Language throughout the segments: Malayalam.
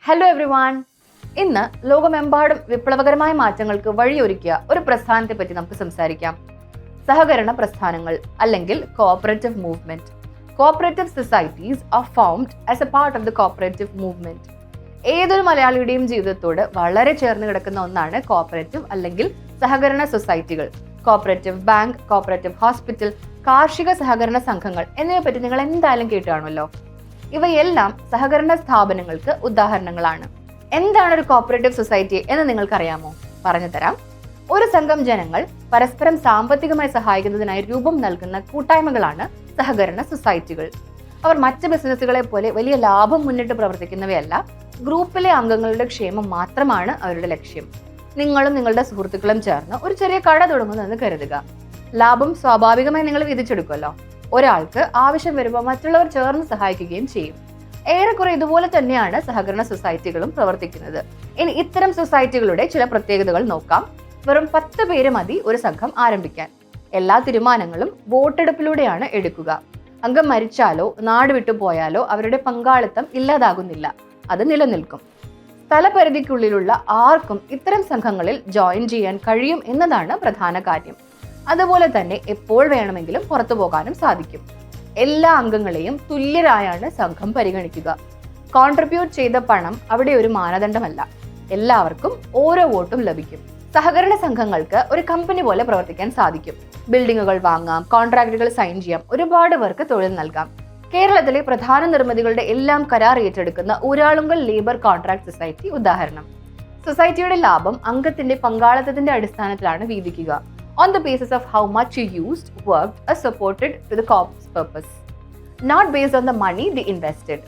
Hello everyone. ഇന്ന് ലോകമെമ്പാടും വിപ്ലവകരമായ മാറ്റങ്ങൾക്ക് വഴിയൊരുക്കിയ ഒരു പ്രസ്ഥാനത്തെ പറ്റി നമുക്ക് സംസാരിക്കാം. സഹകരണ പ്രസ്ഥാനങ്ങൾ അല്ലെങ്കിൽ cooperative movement. Cooperative societies are formed as A part of the cooperative movement. ഏതൊരു മലയാളിയുടെയും ജീവിതത്തോട് വളരെ ചേർന്ന് കിടക്കുന്ന ഒന്നാണ് കോഓപ്പറേറ്റീവ് അല്ലെങ്കിൽ സഹകരണ സൊസൈറ്റികൾ. കോഓപ്പറേറ്റീവ് ബാങ്ക്, കോഓപ്പറേറ്റീവ് ഹോസ്പിറ്റൽ, കാർഷിക സഹകരണ സംഘങ്ങൾ എന്നിവയെ പറ്റി നിങ്ങൾ എന്തായാലും കേട്ടാണല്ലോ. ഇവയെല്ലാം സഹകരണ സ്ഥാപനങ്ങൾക്ക് ഉദാഹരണങ്ങളാണ്. എന്താണ് ഒരു കോഓപ്പറേറ്റീവ് സൊസൈറ്റി എന്ന് നിങ്ങൾക്കറിയാമോ? പറഞ്ഞു തരാം. ഒരു സംഘം ജനങ്ങൾ പരസ്പരം സാമ്പത്തികമായി സഹായിക്കുന്നതിനായി രൂപം നൽകുന്ന കൂട്ടായ്മകളാണ് സഹകരണ സൊസൈറ്റികൾ. അവർ മറ്റ് ബിസിനസ്സുകളെ പോലെ വലിയ ലാഭം മുന്നിട്ട് പ്രവർത്തിക്കുന്നവയല്ല. ഗ്രൂപ്പിലെ അംഗങ്ങളുടെ ക്ഷേമം മാത്രമാണ് അവരുടെ ലക്ഷ്യം. നിങ്ങളും നിങ്ങളുടെ സുഹൃത്തുക്കളും ചേർന്ന് ഒരു ചെറിയ കട തുടങ്ങുന്നെന്ന് കരുതുക. ലാഭം സ്വാഭാവികമായി നിങ്ങൾ വിധിച്ചെടുക്കുമല്ലോ. ഒരാൾക്ക് ആവശ്യം വരുമ്പോൾ മറ്റുള്ളവർ ചേർന്ന് സഹായിക്കുകയും ചെയ്യും. ഏറെക്കുറെ ഇതുപോലെ തന്നെയാണ് സഹകരണ സൊസൈറ്റികളും പ്രവർത്തിക്കുന്നത്. ഇനി ഇത്തരം സൊസൈറ്റികളുടെ ചില പ്രത്യേകതകൾ നോക്കാം. വെറും 10 പേര് മതി ഒരു സംഘം ആരംഭിക്കാൻ. എല്ലാ തീരുമാനങ്ങളും വോട്ടെടുപ്പിലൂടെയാണ് എടുക്കുക. അംഗം മരിച്ചാലോ നാട് വിട്ടുപോയാലോ അവരുടെ പങ്കാളിത്തം ഇല്ലാതാകുന്നില്ല, അത് നിലനിൽക്കും. സ്ഥലപരിധിക്കുള്ളിലുള്ള ആർക്കും ഇത്തരം സംഘങ്ങളിൽ ജോയിൻ ചെയ്യാൻ കഴിയും എന്നതാണ് പ്രധാന കാര്യം. അതുപോലെ തന്നെ എപ്പോൾ വേണമെങ്കിലും പുറത്തു പോകാനും സാധിക്കും. എല്ലാ അംഗങ്ങളെയും തുല്യരായാണ് സംഘം പരിഗണിക്കുക. കോൺട്രിബ്യൂട്ട് ചെയ്ത പണം അവിടെ ഒരു മാനദണ്ഡമല്ല. എല്ലാവർക്കും ഓരോ വോട്ടും ലഭിക്കും. സഹകരണ സംഘങ്ങൾക്ക് ഒരു കമ്പനി പോലെ പ്രവർത്തിക്കാൻ സാധിക്കും. ബിൽഡിങ്ങുകൾ വാങ്ങാം, കോൺട്രാക്റ്റുകൾ സൈൻ ചെയ്യാം, ഒരുപാട് പേർക്ക് തൊഴിൽ നൽകാം. കേരളത്തിലെ പ്രധാന നിർമ്മിതികളുടെ എല്ലാം കരാർ ഏറ്റെടുക്കുന്ന ഊരാളുങ്കൽ ലേബർ കോൺട്രാക്ട് സൊസൈറ്റി ഉദാഹരണം. സൊസൈറ്റിയുടെ ലാഭം അംഗത്തിന്റെ പങ്കാളിത്തത്തിന്റെ അടിസ്ഥാനത്തിലാണ് വീതിക്കുക. On the basis of how much you used, worked, or supported to the corp's purpose, not based on the money they invested.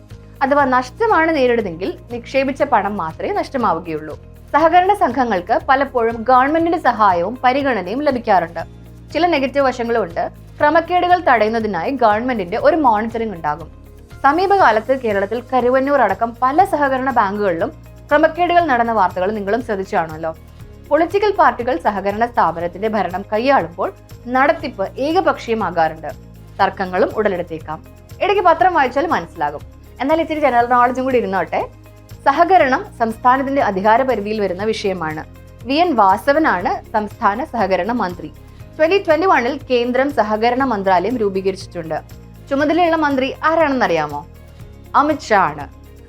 അഥവാ നഷ്ടമാണ് നേരിടുന്നതെങ്കിൽ നിക്ഷേപിച്ച പണം മാത്രമേ നഷ്ടമാവുകയുള്ളൂ. സഹകരണ സംഘങ്ങൾക്ക് പലപ്പോഴും ഗവൺമെന്റിന്റെ സഹായവും പരിഗണനയും ലഭിക്കാറുണ്ട്. ചില നെഗറ്റീവ് വശങ്ങളും ഉണ്ട്. ക്രമക്കേടുകൾ തടയുന്നതിനായി ഗവൺമെന്റിന്റെ ഒരു മോണിറ്ററിംഗ് ഉണ്ടാകും. സമീപകാലത്ത് കേരളത്തിൽ കരുവന്നൂർ അടക്കം പല സഹകരണ ബാങ്കുകളിലും ക്രമക്കേടുകൾ നടന്ന വാർത്തകൾ നിങ്ങളും ശ്രദ്ധിച്ചാണല്ലോ. പൊളിറ്റിക്കൽ പാർട്ടികൾ സഹകരണ സ്ഥാപനത്തിന്റെ ഭരണം കൈയാളുമ്പോൾ നടത്തിപ്പ് ഏകപക്ഷീയമാകാറുണ്ട്. തർക്കങ്ങളും ഉടലെടുത്തേക്കാം. ഇടയ്ക്ക് പത്രം വായിച്ചാൽ മനസ്സിലാകും. എന്നാൽ ഇത്തിരി ജനറൽ നോളജും കൂടി ഇരുന്നോട്ടെ. സഹകരണം സംസ്ഥാനത്തിന്റെ അധികാര പരിധിയിൽ വരുന്ന വിഷയമാണ്. VN വാസവനാണ് സംസ്ഥാന സഹകരണ മന്ത്രി. 2021 കേന്ദ്രം സഹകരണ മന്ത്രാലയം രൂപീകരിച്ചിട്ടുണ്ട്. ചുമതലയുള്ള മന്ത്രി ആരാണെന്നറിയാമോ? അമിത് ഷാ ആണ്.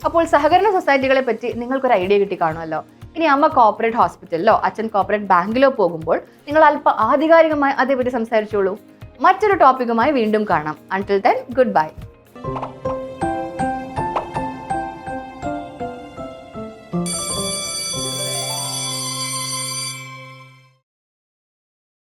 അപ്പോൾ സഹകരണ സൊസൈറ്റികളെ പറ്റി നിങ്ങൾക്കൊരു ഐഡിയ കിട്ടി കാണുമല്ലോ. ഇനി അമ്മ കോർപ്പറേറ്റ് ഹോസ്പിറ്റലിലോ അച്ഛൻ കോർപ്പറേറ്റ് ബാങ്കിലോ പോകുമ്പോൾ നിങ്ങൾ അല്പം ആധികാരികമായി അതേപറ്റി സംസാരിച്ചോളൂ. മറ്റൊരു ടോപ്പിക്കുമായി വീണ്ടും കാണാം. Until then, good bye.